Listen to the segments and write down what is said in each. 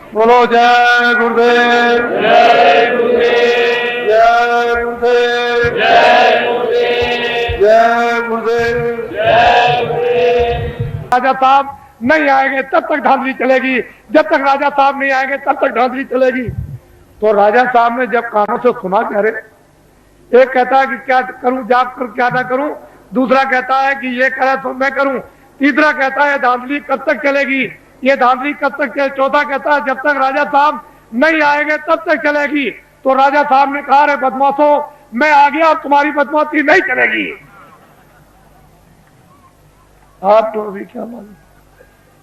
बोलो जय गुरुदेव, जय गुरुदेव, जय गुरुदेव, जय गुरुदेव, जय गुरुदेव। जय गुरुदेव। राजा साहब नहीं आएंगे तब तक धांधली चलेगी, जब तक राजा साहब नहीं आएंगे तब तक धांधली चलेगी। तो राजा साहब ने जब कानों से सुना, कह रहे, एक कहता है कि क्या करूं, जाग कर क्या ना करूं, दूसरा कहता है कि ये करे तो मैं करूं, तीसरा कहता है धांधली कब तक चलेगी, ये धांधली कब तक चले, चौथा कहता है जब तक राजा साहब नहीं आएंगे तब तक चलेगी। तो राजा साहब ने कहा, रे बदमाशों, मैं आ गया, अब तुम्हारी बदमाशी नहीं चलेगी। आप तो अभी क्या मालूम,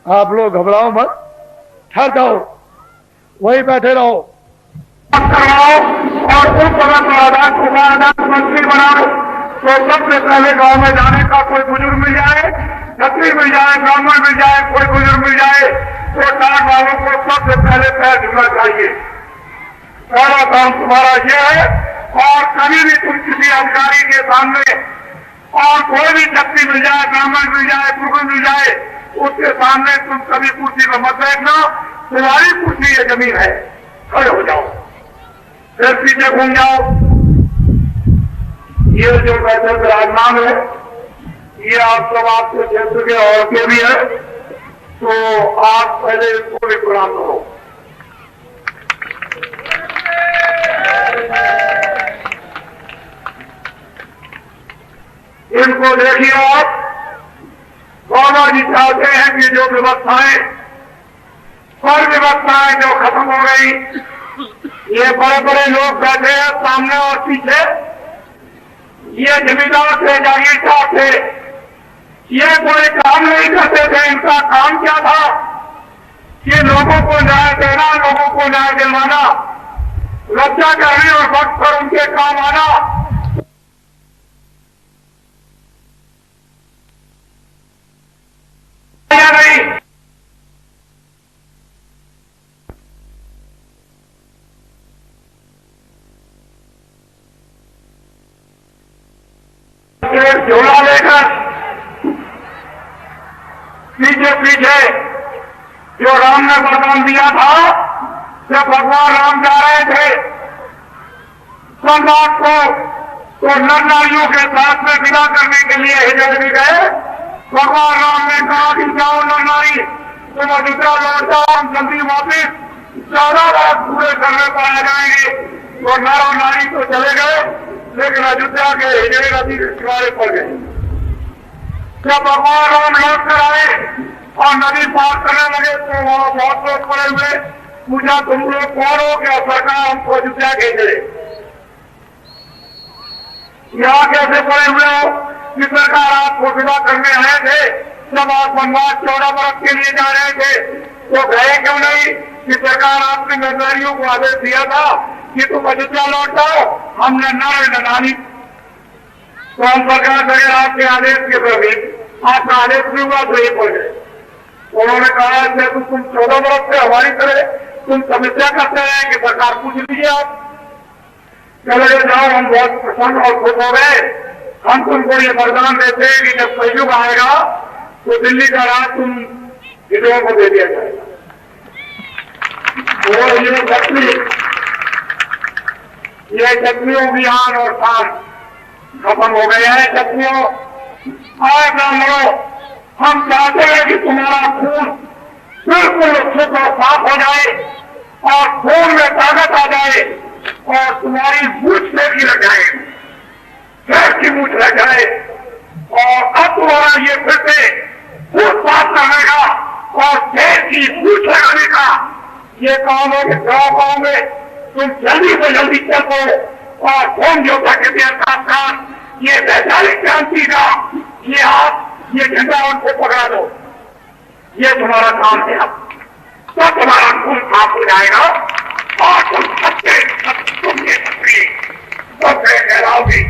आप लोग घबराओ मत, ठहर जाओ, वही बैठे रहो करवाओ और उस जगह पर आदान मंत्री बनाओ। तो सबसे पहले गांव में जाने का कोई बुजुर्ग मिल जाए, छत्री मिल जाए, ब्राह्मण मिल जाए, कोई बुजुर्ग मिल जाए, तो टाट वालों को सबसे पहले पैर छूना चाहिए। पहला काम तुम्हारा यह है। और कभी भी तुम किसी अधिकारी के सामने और कोई भी छत्री मिल जाए, ब्राह्मण मिल जाए, पुरुष मिल जाए, उसके सामने तुम कभी कुर्सी पर मत बैठना। तुम्हारी कुर्सी ये जमीन है, खड़े हो जाओ, फिर पीछे घूम जाओ। ये जो बैठे विराजमान है, ये आप सब आपके क्षेत्र के और के भी है, तो आप पहले इसको भी प्रणाम करो। इनको देखिए आप, बाबा जी चाहते हैं कि जो व्यवस्थाएं, हर व्यवस्थाएं जो खत्म हो गई, ये बड़े बड़े लोग बैठे हैं सामने और पीछे, ये जमींदार थे, जागीरदार थे, ये कोई काम नहीं करते थे। इनका काम क्या था कि लोगों को न्याय देना, लोगों को न्याय दिलवाना, रक्षा करनी और वक्त पर उनके काम आना। नहीं, झोला लेकर पीछे पीछे जो राम ने वरदान दिया था, जब भगवान राम जा रहे थे सम्राट को, तो नर नारियों के साथ में विदा करने के लिए हिजर भी गए। भगवान राम ने कहा कि जाओ नर नारी, तुम अयोध्या लौट जाओ, हम जल्दी वापिस 14 वर्ष पूरे करने पर आ जाएंगे। तो नर और नारी तो चले गए, लेकिन अयोध्या के हिजड़े नदी के किनारे पड़ गए। जब भगवान राम लौट कर आए और नदी पार करने लगे, तो वहां बहुत लोग पड़े हुए, पूछा तुम लोग कौन हो, क्या सरकार हमको अयोध्या भेज रहे, यहाँ कैसे पड़े हुए हो कि सरकार आपको विदा करने आए थे, जब आप वनवास 14 वर्ष के लिए जा रहे थे, तो गए क्यों नहीं कि सरकार आपने नरनारियों को आदेश दिया था कि तुम अयोध्या लौट जाओ, हमने नर नारी। तो हम सरकार अगर आपके आदेश के प्रति आपका आदेश नहीं हुआ तो ये पड़ गए। उन्होंने कहा कि तुम 14 वर्ष से हमारी तरह तुम समस्या करते रहे कि सरकार पूछ लीजिए आप। चले जाओ, हम बहुत प्रसन्न और खुश हो गए। हम तुमको ये वरदान देते हैं कि जब कलयुग आएगा तो दिल्ली का राज तुम हिंदुओं को दे दिया जाएगा। और ये क्षत्रियों की आन और शान खत्म हो गए हैं। क्षत्रियों आए ब्राह्मणों, हम चाहते हैं कि तुम्हारा खून बिल्कुल शुद्ध और साफ हो जाए और खून में ताकत आ जाए और तुम्हारी मूछ भी लग जाए, शेर की मूछ लग जाए। और अब तुम्हारा ये फिर से खून साफ करने का और शेर की मूछ लगाने का ये काम है कि गाँव में तुम जल्दी से जल्दी चलो और होम योद्धा के साथ साथ ये वैचारिक क्रांति का ये हाथ, ये झंडा उनको पकड़ा दो। ये तुम्हारा काम है। अब तो तुम्हारा खून साफ हो जाएगा और तुम सबके तुम ये सक्रिय सबसे कहलाओगे।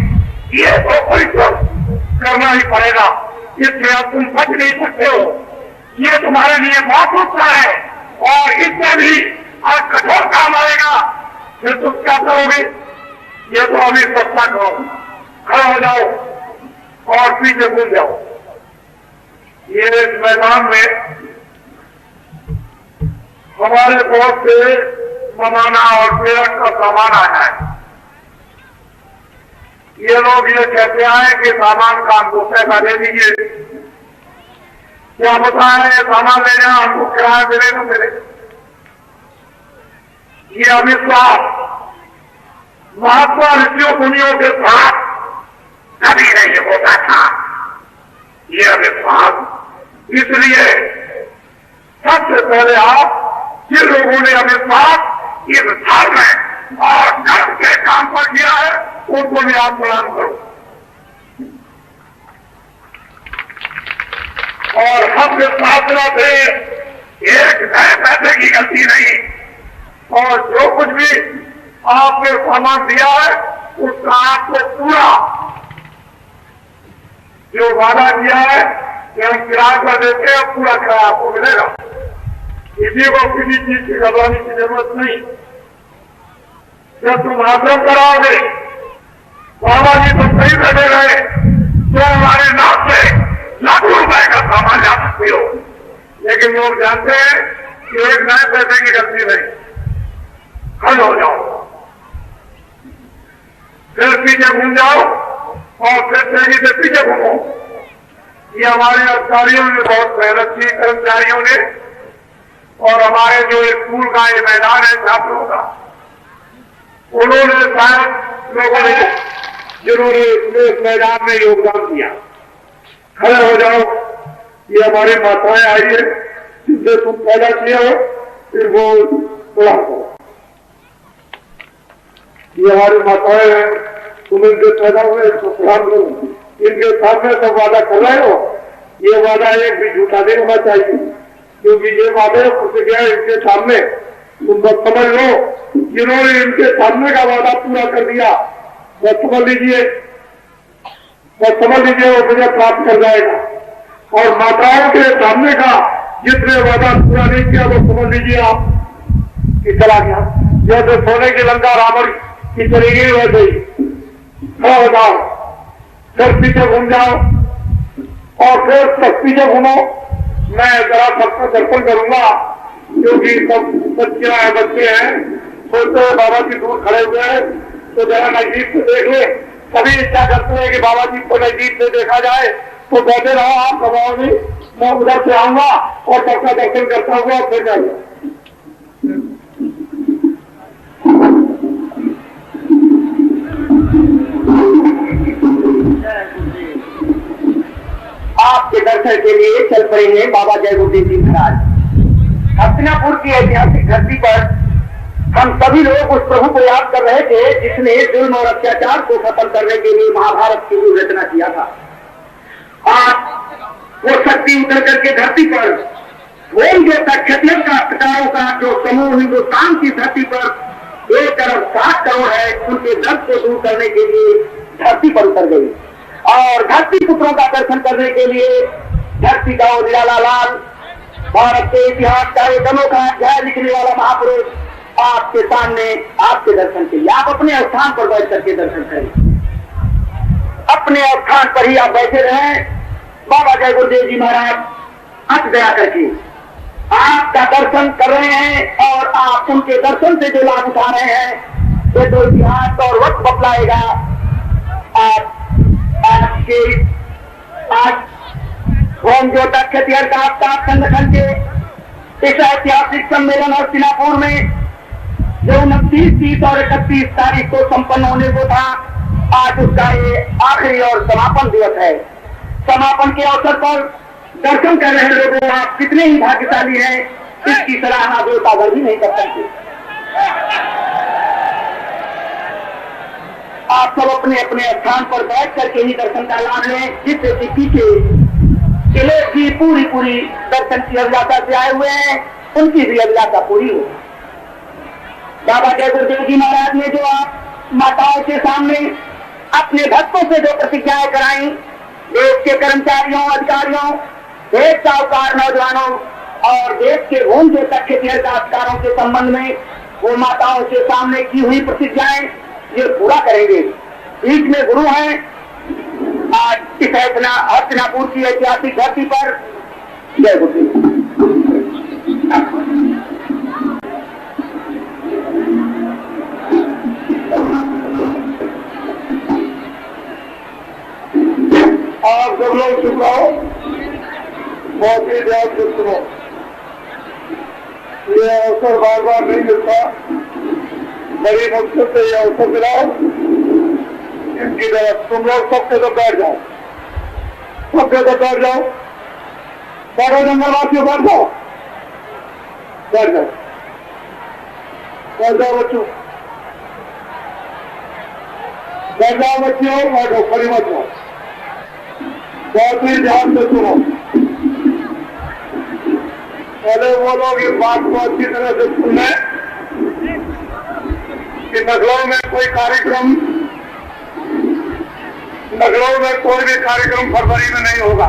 ये तो परिश्रम करना ही पड़ेगा, इसलिए अब तुम बच नहीं सकते हो। ये तुम्हारे लिए बहुत उत्साह है और इसमें भी आज कठोर काम आएगा। फिर तुम क्या करोगे? ये तो अभी सत्ता करो, खड़ा हो जाओ और पीछे घूम जाओ। ये इस मैदान में हमारे बहुत से ममाना और पेड़ का सामान आया है। ये लोग ये कहते हैं कि सामान का हमको पैसा दे दीजिए। क्या पता है ये सामान लेने हमको किराया मिले न मिले। ये अविश्वास महात्मा ऋषियों मुनियों के साथ कभी नहीं होता था। ये अविश्वास इसलिए सबसे पहले आप जिन लोगों ने अविश्वास इस धर्म में और धर्म के काम पर किया है उनको भी आप प्रणाम करो। और हम शास्त्रों से एक नए पैसे की गलती नहीं। और जो कुछ भी आपने सामान दिया है उसका आपको पूरा जो वादा किया है कि हम किराया पर देते हैं पूरा किराया आपको मिलेगा। किसी को किसी चीज की घबराने की जरूरत नहीं। जब तुम आश्रम कराओगे बाबा जी तुम सही बैठे रहे तो हमारे नाम से लाखों रुपए का सामान ला सकते हो। लेकिन लोग जानते हैं कि एक नए पैसे की गलती नहीं। खड़े हो जाओ, फिर पीछे घूम जाओ और फिर तेजी से पीछे घूमो। ये हमारे अधिकारियों ने बहुत मेहनत की, कर्मचारियों ने। और हमारे जो स्कूल का ये मैदान है छात्रों का, उन्होंने शायद लोगों ने जिन्होंने इस मैदान में योगदान दिया। खड़े हो जाओ। ये हमारी माताएं आई है जिससे तुम पैदा किए हो, फिर वो थोड़ा हो। ये हमारी माताएं हैं, तुम इनके पैदा हुए तो ध्यान करो। इनके सामने सब वादा कर रहे हो, ये वादा एक भी झूठा नहीं होना चाहिए। क्योंकि ये वादे प्रतिज्ञा इनके सामने तुम बस समझ लो, जिन्होंने इनके सामने का वादा पूरा कर दिया बस समझ लीजिए वो मुझे प्राप्त कर जाएगा। और माताओं के सामने का जिसने वादा पूरा नहीं किया वो समझ लीजिए आप कि चला गया। जैसे सोने की लंका रावण की चली गई वैसे ही। खड़ा हो जाओ, फिर पीछे घूम जाओ और फिर सब पीछे घूमो। मैं जरा सबका दर्शन करूंगा क्योंकि सब बच्चियां हैं, बच्चे हैं, सोचते बाबा जी दूर खड़े हुए हैं तो जरा नजदीक से देख ले। सभी इच्छा करते हैं कि बाबा जी को नजदीक से देखा जाए। तो बैठे रहो आप कमाओ नहीं, मैं उधर से आऊंगा और सबका दर्शन करता हुआ और फिर जाऊंगा। आपके दर्शन के लिए चल पड़े हैं बाबा जय गुरुदेव जी महाराज। हस्तिनापुर की ऐतिहासिक धरती पर हम सभी लोग उस प्रभु को याद कर रहे थे जिसने जुल्म और अत्याचार को खत्म करने के लिए महाभारत की रचना किया था। आज वो शक्ति उतर करके धरती पर ओम जो क्षत्रिय का प्रकारों का जो समूह हिंदुस्तान की धरती पर 1.7 करोड़ है, उनके दर्द को दूर करने के लिए धरती पर उतर गई। और धरती पुत्रों का दर्शन करने के लिए धरती का उजाला लाल भारत के इतिहास का एक अनोखा अध्याय लिखने वाला महापुरुष आपके सामने आपके दर्शन के लिए। आप अपने स्थान पर बैठ करके दर्शन करें, अपने स्थान पर ही आप बैठे रहें। बाबा जय गुरुदेव जी महाराज अट दया करके आपका दर्शन कर रहे हैं और आप उनके दर्शन से जो लाभ उठा रहे हैं ये तो इतिहास और वक्त बतलाएगा। आपके आज ओम ज्योता क्षत्रिय का संगठन के इस ऐतिहासिक सम्मेलन हस्तिनापुर में जो 29, 30 और 31 तारीख को संपन्न होने को था, आज उसका ये आखिरी और समापन दिवस है। समापन के अवसर पर दर्शन कर रहे लोगों, आप कितने ही भाग्यशाली हैं, इसकी सराहना देवतागर भी नहीं कर सकते। आप सब अपने अपने स्थान पर बैठ करके ही दर्शन का लाभ लें, जिससे कि पीछे किले की पूरी दर्शन की अभिलाषा से आए हुए हैं, उनकी भी अभिलाषा पूरी हो। बाबा जय गुरुदेव जी महाराज ने जो आप माताओं के सामने अपने भक्तों से जो प्रतिज्ञाएं कराई, देश के कर्मचारियों, अधिकारियों, देश साहूकार नौजवानों और देश के भूमि के तक्षत्रिय अधिकारों के संबंध में वो माताओं के सामने की हुई प्रतिज्ञाएं ये पूरा करेंगे। बीच में गुरु हैं। आज इस हस्तिनापुर की ऐतिहासिक धरती पर जय गुरुदेव। बहुत ही ध्यान से सुनो, ये अवसर बार बार नहीं मिलता, बड़ी मुश्किल से ये अवसर मिलाओ। इनकी तरफ तुम लोग सबके तो बैठ जाओ, सबके तो बैठ जाओ, सारे जंगलवासियों बैठ जाओ, बैठ जाओ, बैठ जाओ बच्चों, बैठ जाओ बच्चों, बैठो, खड़ी मत जाओ, बहुत ही ध्यान से सुनो। पहले वो लोग इस बात को अच्छी तरह से सुने कि नगलों में कोई कार्यक्रम, नगलों में कोई भी कार्यक्रम फरवरी में नहीं होगा।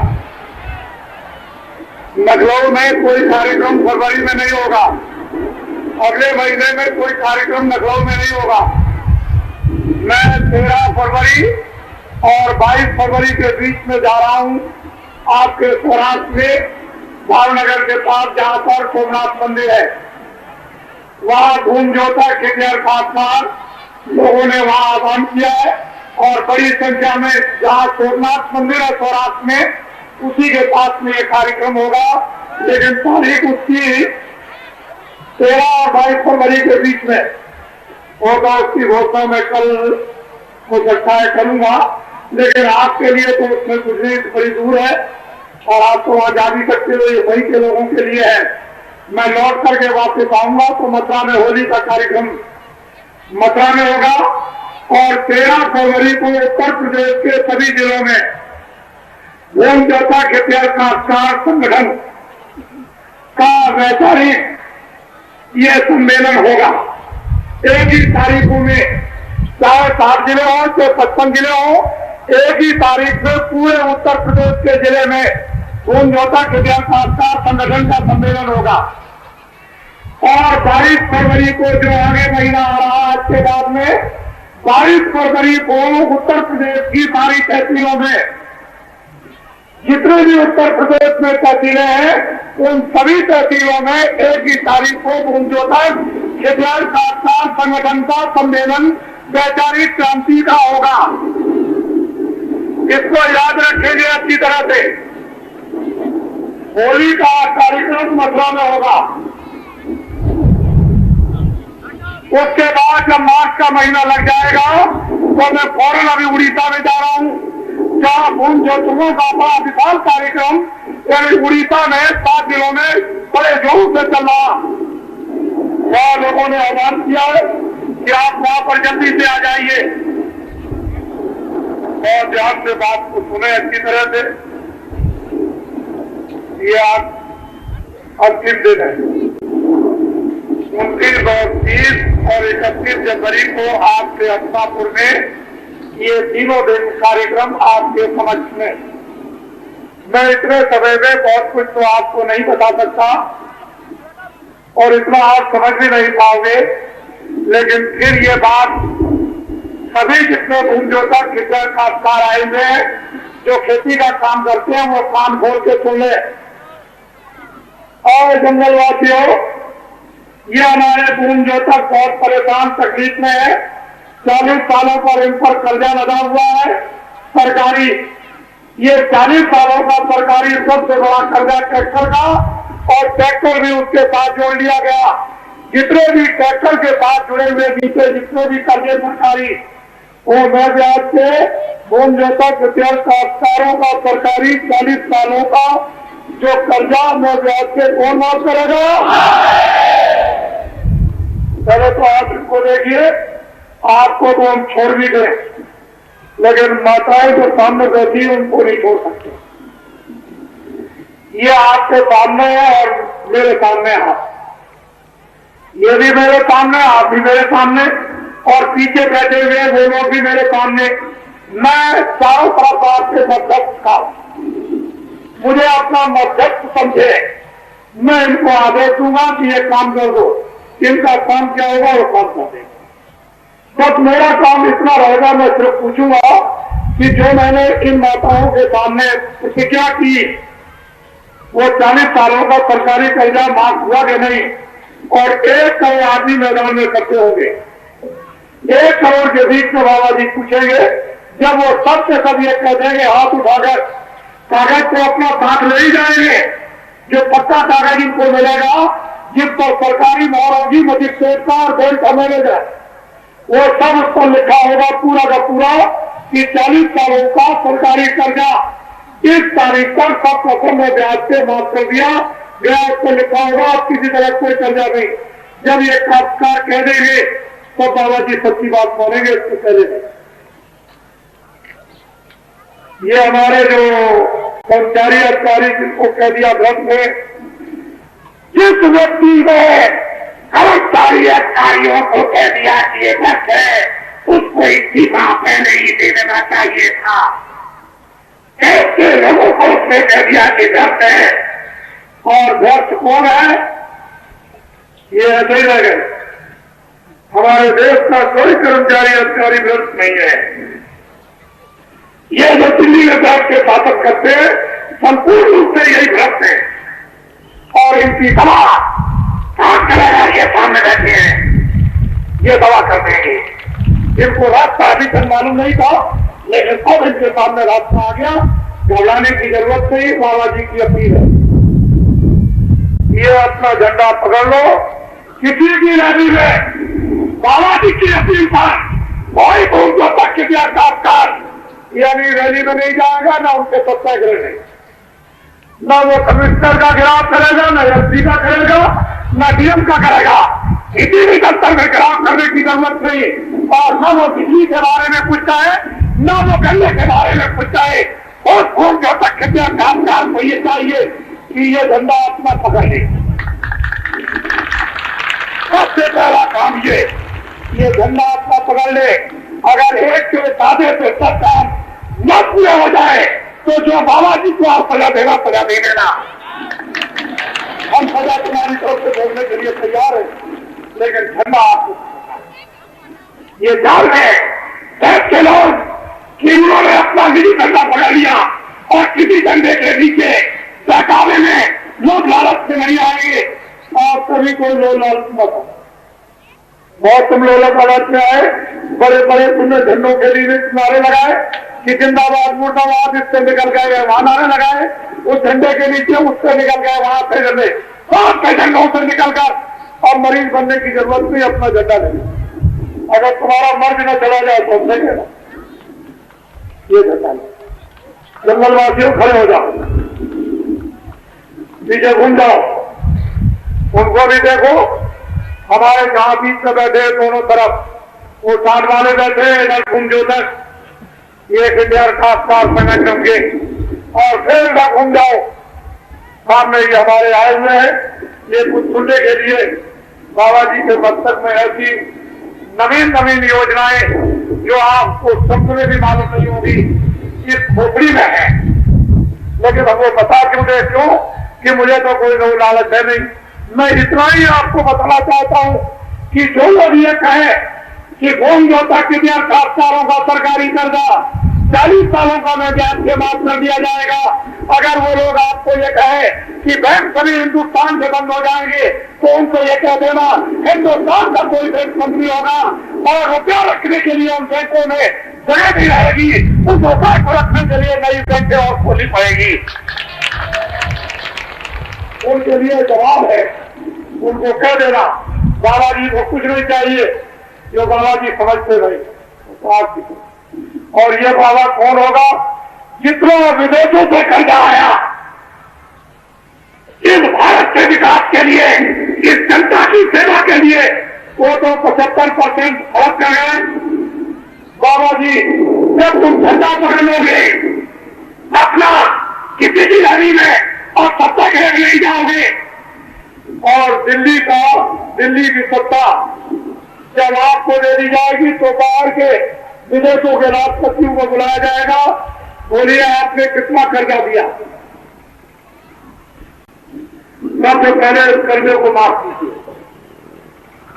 नगलों में कोई कार्यक्रम फरवरी में नहीं होगा, अगले महीने में कोई कार्यक्रम नगलों में नहीं होगा। मैं 13 फरवरी और 22 फरवरी के बीच में जा रहा हूं आपके सौराष्ट्र में भावनगर के पास, जहां पर सोमनाथ मंदिर है। वहां धूमजोता खेतिहर खास लोगों ने वहां आह्वान किया है और बड़ी संख्या में जहां सोमनाथ मंदिर है सौराष्ट्र में, उसी के पास में ये कार्यक्रम होगा। लेकिन तारीख उसकी 13 और 22 फरवरी के बीच में होगा। उसकी घोषणा मैं कल हो सकता है करूंगा, लेकिन आपके लिए तो उसमें कुछ नहीं, बड़ी दूर है और आपको वहां जा भी सकते हो, ये वही के लोगों के लिए है। मैं लौट करके वापस आऊंगा तो मथुरा में होली का कार्यक्रम मथुरा में होगा और 13 फरवरी को उत्तर प्रदेश के सभी जिलों में धूमजोता खेतिहर खासकार संगठन का वैचारिक ये सम्मेलन होगा। एक ही तारीखों में, चाहे 7 जिले हो चाहे 55 जिले हो, एक ही तारीख में पूरे उत्तर प्रदेश के जिले में धूमजोता खेतिहर खासकार संगठन का सम्मेलन होगा। और 22 फरवरी को जो आगे महीना आ रहा है, आज के बाद में 22 फरवरी को उत्तर प्रदेश की सारी तहसीलों में, जितने भी उत्तर प्रदेश में तहसीलें हैं, उन सभी तहसीलों में एक ही तारीख को धूमजोता खेतिहर खासकार संगठन का सम्मेलन वैचारिक क्रांति का होगा। इसको याद रखेंगे अच्छी तरह से। होली का कार्यक्रम मथुरा में होगा। उसके बाद जब मार्च का महीना लग जाएगा तो मैं फौरन अभी उड़ीसा में जा रहा हूं, जहां धूमजोतों का बड़ा विशाल कार्यक्रम यानी उड़ीसा में 7 जिलों में बड़े जोर से चल रहा। वहां लोगों ने आह्वान किया है कि आप वहां पर जल्दी से आ जाइए और ध्यान से बात को सुने अच्छी तरह से। ये आज अंतिम दिन है। 29, 30 और 31 जनवरी को आपके हस्तापुर में ये तीनों दिन कार्यक्रम आपके समक्ष में। मैं इतने समय में बहुत कुछ तो आपको नहीं बता सकता और इतना आप समझ भी नहीं पाओगे, लेकिन फिर ये बात सभी जितने धूमजोता खेतिहर खासकार आए हुए हैं जो खेती का काम करते हैं, वो कान खोल के सुन ले। और जंगलवासियों, ये हमारे धूमजोता बहुत परेशान तकलीफ में है। 40 सालों पर इन पर कर्जा लगा हुआ है सरकारी। ये 40 सालों का सरकारी सबसे बड़ा कर्जा ट्रैक्टर का, और ट्रैक्टर भी उसके साथ जोड़ लिया गया। जितने भी ट्रैक्टर के साथ जुड़े हुए बीते जितने भी कर्जे सरकारी, वो मैं ब्याज से धूमजोता खेतिहर खासकारों का सरकारी 40 सालों का जो कर्जा मैं ब्याज से कौन माफ करेगा? पहले तो आप इनको देखिए, आपको तो हम छोड़ भी दें, लेकिन माताएं जो सामने बैठी है उनको नहीं छोड़ सकते। ये आपके सामने है और मेरे सामने है। ये भी मेरे सामने, आप भी मेरे सामने, और पीछे बैठे हुए वो लोग भी मेरे सामने। मैं चारों तरफ आपके मध्यस्थ था, मुझे अपना मध्यस्थ समझे। मैं इनको आदेश दूंगा कि ये काम कर दो, इनका काम क्या होगा वो काम कर देगा। बस मेरा काम इतना रहेगा, मैं सिर्फ पूछूंगा कि जो मैंने इन माताओं के सामने प्रतिज्ञा की, वो 40 सालों का सरकारी कर्जा माफ हुआ कि नहीं, और 1 करोड़ आदमी मैदान में इकट्ठे होंगे। 1 करोड़ के बीच में बाबा जी पूछेंगे, जब वो सब के सब ये कह देंगे हाथ उठाकर, कागज को अपना साथ ले ही जाएंगे, जो पक्का कागज इनको मिलेगा, जिस पर सरकारी मोहर होगी मजिस्ट्रेट का और बैंक का मैनेजर, वो सब उस पर लिखा होगा पूरा का पूरा कि 40 सालों का सरकारी कर्जा इस तारीख पर सब कसम में ब्याज पे माफ कर दिया गया। उस पर लिखा होगा आप किसी तरह कोई कर्जा नहीं। जब ये काश्तकार कह देंगे तो बाबा जी सच्ची बात मानेंगे, इसको कह देंगे। ये हमारे जो कर्मचारी अधिकारी जिनको कह दिया भ्रष्ट में, जिस व्यक्ति ने कर्मचारी अधिकारियों को कह दिया कि ये भ्रष्ट है, उसको इस्तीफा पहले ही दे देना चाहिए था। ऐसे लोगों को उसने कह दिया कि भ्रष्ट है, और भ्रष्ट कौन है? ये ऐसे ही लगे। हमारे देश का कोई कर्मचारी अधिकारी भ्रष्ट नहीं है। ये जो दिल्ली में बैठ के शासन करते हैं संपूर्ण रूप से यही भ्रष्ट है, और इनकी दवा काम करेगा ये सामने बैठे हैं, ये दवा कर देंगे। इनको रास्ता अभी तक मालूम नहीं था, लेकिन अब इनके सामने रास्ता आ गया। घबराने की जरूरत नहीं, बाबा जी की अपील है। ये अपना झंडा पकड़ लो, किसी की रैली में बाबा जी की अपील पर कोई भूमि तक काश्तकार यानी रैली में नहीं जाएगा, ना उनके सत्याग्रह नहीं, ना वो कमिश्नर का गिराव करेगा, ना एसपी का करेगा, ना डीएम का करेगा। किसी भी दफ्तर में गिराव करने की जरूरत नहीं, और ना वो बिजली के बारे में पूछता है, ना वो गन्ने के बारे में पूछता है। और भूमि जो तक काश्तकार को ये चाहिए कि ये झंडा अपना पकड़ ले। सबसे पहला काम ये झंडा अपना पकड़ ले। अगर एक के साधे से सब काम न पूरे हो जाए तो जो बाबा जी को आप सजा देना सजा दे देना। हम सजा तुम्हारी तरफ से बोलने के लिए तैयार है, लेकिन झंडा आपको ये जान है ऐसे लोग कि उन्होंने अपना निजी झंडा पकड़ लिया, और किसी झंडे के नीचे बहकावे में लोग लालच से नहीं आएंगे। और कभी कोई लोग लालच मत, बहुत तुम लोग लालच में आए, बड़े बड़े तुमने झंडों के लिए नारे लगाए कि जिंदाबाद मुर्दाबाद, इससे निकल गए वहां नारे लगाए, उस झंडे के नीचे उससे निकल गए वहां पे झंडे, बहुत कई झंडों से निकल कर। और मरीज बनने की जरूरत नहीं, अपना झंडा नहीं। अगर तुम्हारा मर्ज न चला जाए तो हमसे कहना, ये झंडा जंगलवासियों खड़े हो जाओ, पीछे घूम जाओ, उनको भी देखो। हमारे जहां बीच में बैठे दोनों तरफ, वो साथ वाले बैठे इधर घूम जो तक, ये इंडिया काश्तकार संगठन के, और फिर इधर घूम जाओ, सामने ये हमारे आए हुए हैं, ये कुछ सुनने के लिए बाबा जी के मस्तक में ऐसी नवीन नवीन योजनाएं जो आपको शब्द में भी मालूम नहीं होगी, इस खोपड़ी में है। लेकिन हमको बता क्यों दे, क्यों कि मुझे तो कोई नई लालच है नहीं। मैं इतना ही आपको बताना चाहता हूं कि जो लोग ये कहे कि भूमि जोता किसान काश्तकारों का सरकारी कर्जा 40 सालों का में ब्याज के माफ कर दिया जाएगा, अगर वो लोग आपको ये कहे कि बैंक सभी हिंदुस्तान से बंद हो जाएंगे, तो उनको ये कह देना हिंदुस्तान का कोई बैंक बंद नहीं होगा, और रुपया रखने के लिए उन बैंकों में जगह नहीं रहेगी, उस रुपये को रखने के लिए नई बैंकें और खोलनी पड़ेगी। उनके लिए जवाब है, उनको कह देना बाबा जी को कुछ नहीं चाहिए, जो बाबा जी समझते नहीं। और ये बाबा कौन होगा? जितना विदेशों से कर्जा आया इस भारत के विकास के लिए, इस जनता की सेवा के लिए, वो तो 75% खर्च कर गए। बाबा जी जब तुम झंडा पकड़ लोगे अपना किसी की रैली में और सत्याग्रह ले जाओगे, और दिल्ली की सत्ता जब आपको दे दी जाएगी तो बाहर के विदेशों के राष्ट्रपतियों को बुलाया जाएगा, बोलिए आपने कितना कर्जा दिया, सबसे पहले इस कर्जे को माफ कीजिए।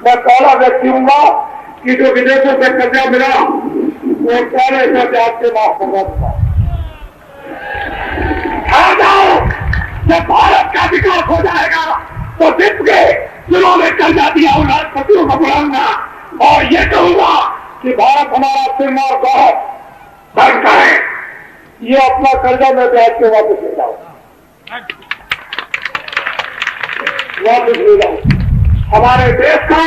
मैं पहला व्यक्ति हूंगा कि जो विदेशों से कर्जा मिला वो पहले कर्जा आपसे माफ करवा दूंगा। आ जाओ, जब भारत का विकास हो जाएगा तो विश्व के जिन्होंने कर्जा दिया उन राष्ट्रपतियों को बुलाऊंगा और ये कहूंगा कि भारत हमारा सिर और गौरव धर्म का है, ये अपना कर्जा में ब्याज के वापस ले जाओ। वापस ले जाओ। हमारे देश का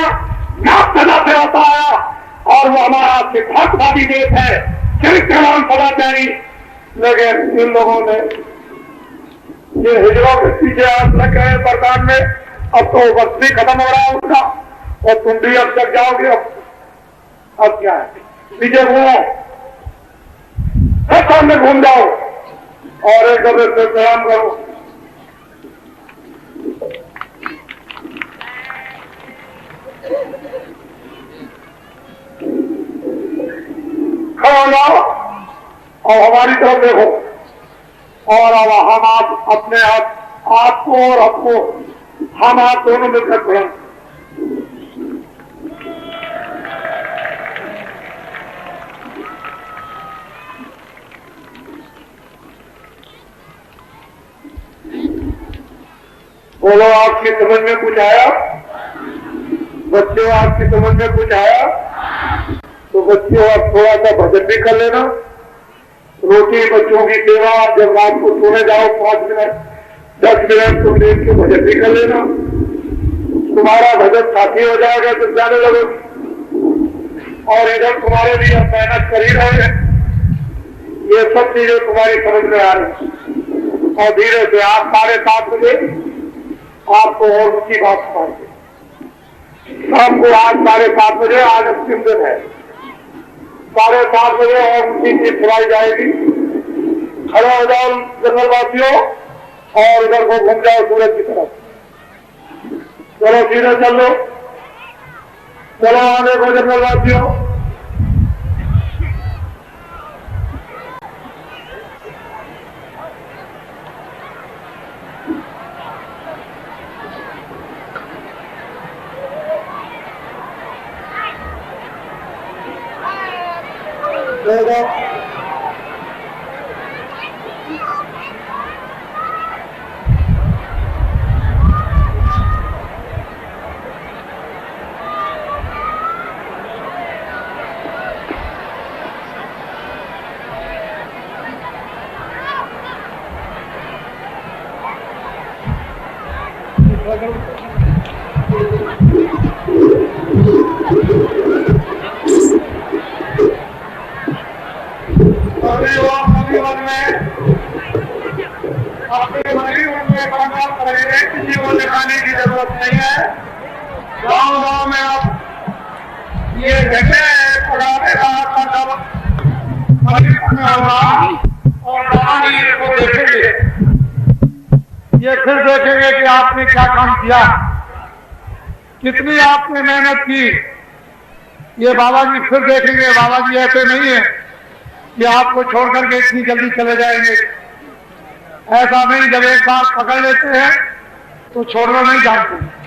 नाम सदा से होता आया और वो हमारा सिद्धांतवादी देश है, चरित्रवान सदाचारी। लेकिन इन लोगों ने ये हिजड़ों के पीछे हाथ लग गए बरदान में। अब तो वक्त भी खत्म हो रहा है उनका और तुम भी अब तक जाओगे। अब क्या है, पीछे घूमो, सामने घूम जाओ और एक दूसरे से प्रणाम करो। खड़े हो जाओ और हमारी तरफ देखो और अब हम आप अपने आपको और आपको हम आप दोनों मिलकर खड़े। बोलो, आपकी समझ में कुछ आया? बच्चों, आपकी समझ में कुछ आया? तो बच्चों, आप थोड़ा सा भजन भी कर लेना। रोटी बच्चों की सेवा, जब रात को सोने जाओ 5 मिनट 10 मिनट तुम देख के भजन भी कर लेना। तुम्हारा भजन साथी हो जाएगा तो जाने लगो। और इधर तुम्हारे लिए हम मेहनत कर ही रहे हैं। ये सब चीजें तुम्हारी समझ में आ रही है और धीरे से आप 7:30 बजे आपको और ऊंची बात सुनाएंगे। शाम को आज 7:30 बजे, आज अंतिम दिन है, 7:30 बजे और ऊंची चीज सुनाई जाएगी। खड़े हो जाओ जंगलवासियों और इधर को घूम जाओ सूरज की तरफ। चलो धीरे चलो, चलो आने को जंगलवासियों। किसी को दिखाने की जरूरत नहीं है। गांव गांव में आप ये देखें पुराने रात का और को देखेंगे, ये फिर देखेंगे कि आपने क्या काम किया, कितनी आपने मेहनत की। ये बाबा जी फिर देखेंगे। बाबा जी ऐसे नहीं है कि आपको छोड़ करके इतनी जल्दी चले जाएंगे। ऐसा नहीं, जब एक बार पकड़ लेते हैं तो छोड़ना नहीं जानते।